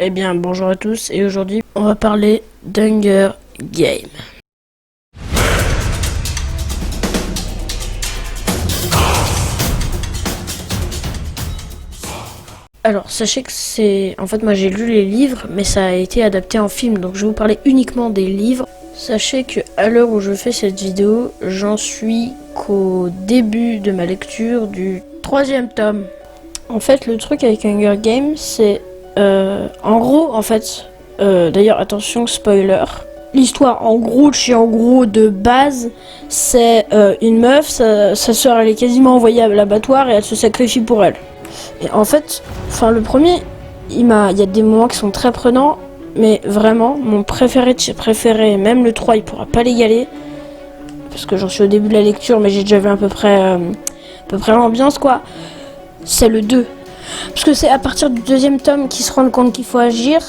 Eh bien, bonjour à tous, et aujourd'hui, on va parler d'Hunger Games. Alors, sachez que c'est... En fait, moi j'ai lu les livres, mais ça a été adapté en film, donc je vais vous parler uniquement des livres. Sachez que à l'heure où je fais cette vidéo, j'en suis qu'au début de ma lecture du 3e tome. En fait, le truc avec Hunger Games, c'est... en gros, en fait... d'ailleurs, attention, spoiler. L'histoire, en gros de base, c'est une meuf, sa sœur, elle est quasiment envoyée à l'abattoir et elle se sacrifie pour elle. Et en fait, le premier, il y a des moments qui sont très prenants, mais vraiment, mon préféré de chez préféré, même le 3, il pourra pas l'égaler, parce que j'en suis au début de la lecture, mais j'ai déjà vu à peu près l'ambiance, quoi. C'est le 2. Parce que c'est à partir du 2e tome qu'ils se rendent compte qu'il faut agir,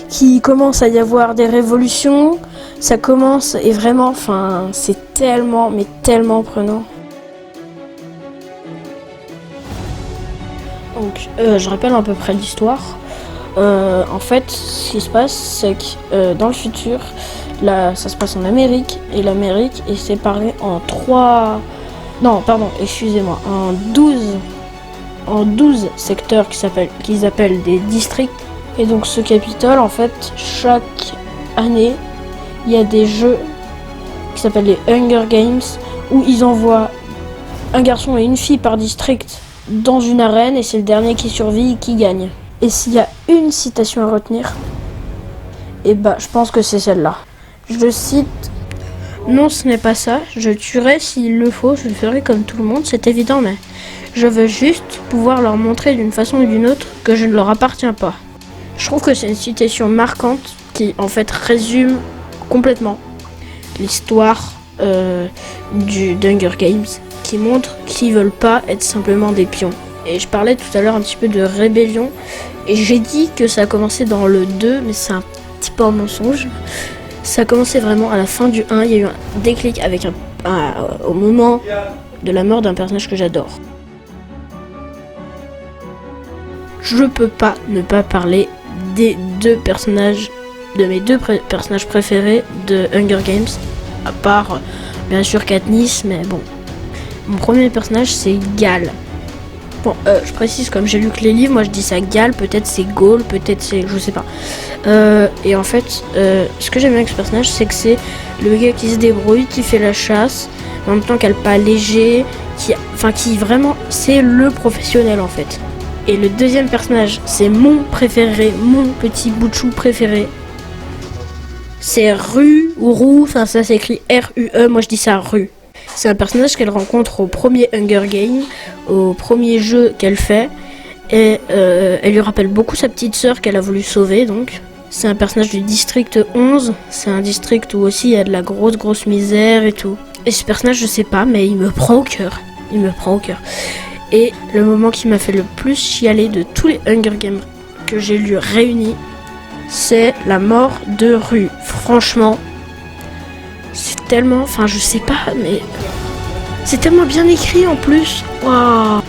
qu'il commence à y avoir des révolutions, ça commence, et vraiment, c'est tellement, mais tellement prenant. Donc, je rappelle à peu près l'histoire. En fait, ce qui se passe, c'est que dans le futur, là, ça se passe en Amérique, et l'Amérique est séparée en 12 secteurs qu'ils appellent des districts. Et donc ce Capitole, en fait, chaque année, il y a des jeux qui s'appellent les Hunger Games, où ils envoient un garçon et une fille par district dans une arène, et c'est le dernier qui survit qui gagne. Et s'il y a une citation à retenir, je pense que c'est celle-là. Je cite: "Non, ce n'est pas ça, je tuerai s'il le faut, je le ferai comme tout le monde, c'est évident, mais je veux juste pouvoir leur montrer d'une façon ou d'une autre que je ne leur appartiens pas." Je trouve que c'est une citation marquante qui en fait résume complètement l'histoire d'Hunger Games, qui montre qu'ils veulent pas être simplement des pions. Et je parlais tout à l'heure un petit peu de rébellion, et j'ai dit que ça a commencé dans le 2, mais c'est un petit peu un mensonge. Ça a commencé vraiment à la fin du 1, il y a eu un déclic avec au moment de la mort d'un personnage que j'adore. Je peux pas ne pas parler des de mes deux personnages préférés de Hunger Games, à part bien sûr Katniss, mais bon. Mon premier personnage, c'est Gal. Bon, je précise, comme j'ai lu que les livres, moi je dis ça Gal, peut-être c'est Gaul, peut-être c'est... je sais pas. Et en fait, ce que j'aime bien avec ce personnage, c'est que c'est le gars qui se débrouille, qui fait la chasse, en même temps qu'elle pas léger, qui vraiment, c'est le professionnel en fait. Et le deuxième personnage, c'est mon préféré, mon petit bout de chou préféré. C'est Rue ou Roux, ça s'écrit R-U-E, moi je dis ça Rue. C'est un personnage qu'elle rencontre au premier Hunger Game, au premier jeu qu'elle fait. Et elle lui rappelle beaucoup sa petite sœur qu'elle a voulu sauver, donc. C'est un personnage du district 11, c'est un district où aussi il y a de la grosse misère et tout. Et ce personnage, je sais pas, mais il me prend au cœur. Et le moment qui m'a fait le plus chialer de tous les Hunger Games que j'ai lus réunis, c'est la mort de Rue. Franchement, c'est tellement... je sais pas, mais... c'est tellement bien écrit en plus. Waouh.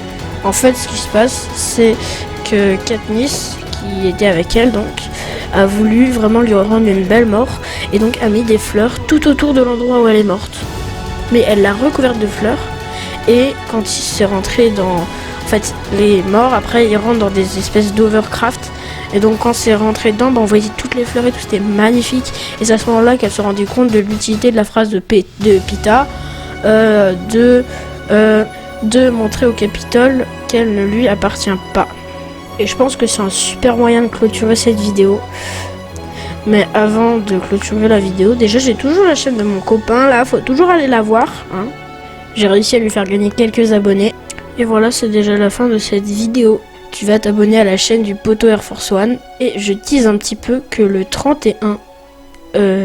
En fait, ce qui se passe, c'est que Katniss, qui était avec elle, donc, a voulu vraiment lui rendre une belle mort, et donc a mis des fleurs tout autour de l'endroit où elle est morte. Mais elle l'a recouverte de fleurs, et quand il s'est rentré dans... En fait, les morts, après, ils rentrent dans des espèces d'overcraft. Et donc, quand c'est rentré dedans, on voyait toutes les fleurs et tout, c'était magnifique. Et c'est à ce moment-là qu'elle se rendait compte de l'utilité de la phrase de Peeta, de montrer au Capitole qu'elle ne lui appartient pas. Et je pense que c'est un super moyen de clôturer cette vidéo. Mais avant de clôturer la vidéo, déjà, j'ai toujours la chaîne de mon copain, là, faut toujours aller la voir, hein. J'ai réussi à lui faire gagner quelques abonnés. Et voilà, c'est déjà la fin de cette vidéo. Tu vas t'abonner à la chaîne du Poto Air Force One. Et je tease un petit peu que le 31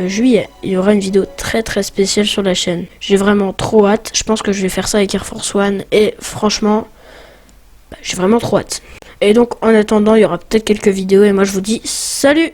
juillet, il y aura une vidéo très spéciale sur la chaîne. J'ai vraiment trop hâte. Je pense que je vais faire ça avec Air Force One. Et franchement, j'ai vraiment trop hâte. Et donc, en attendant, il y aura peut-être quelques vidéos. Et moi, je vous dis salut!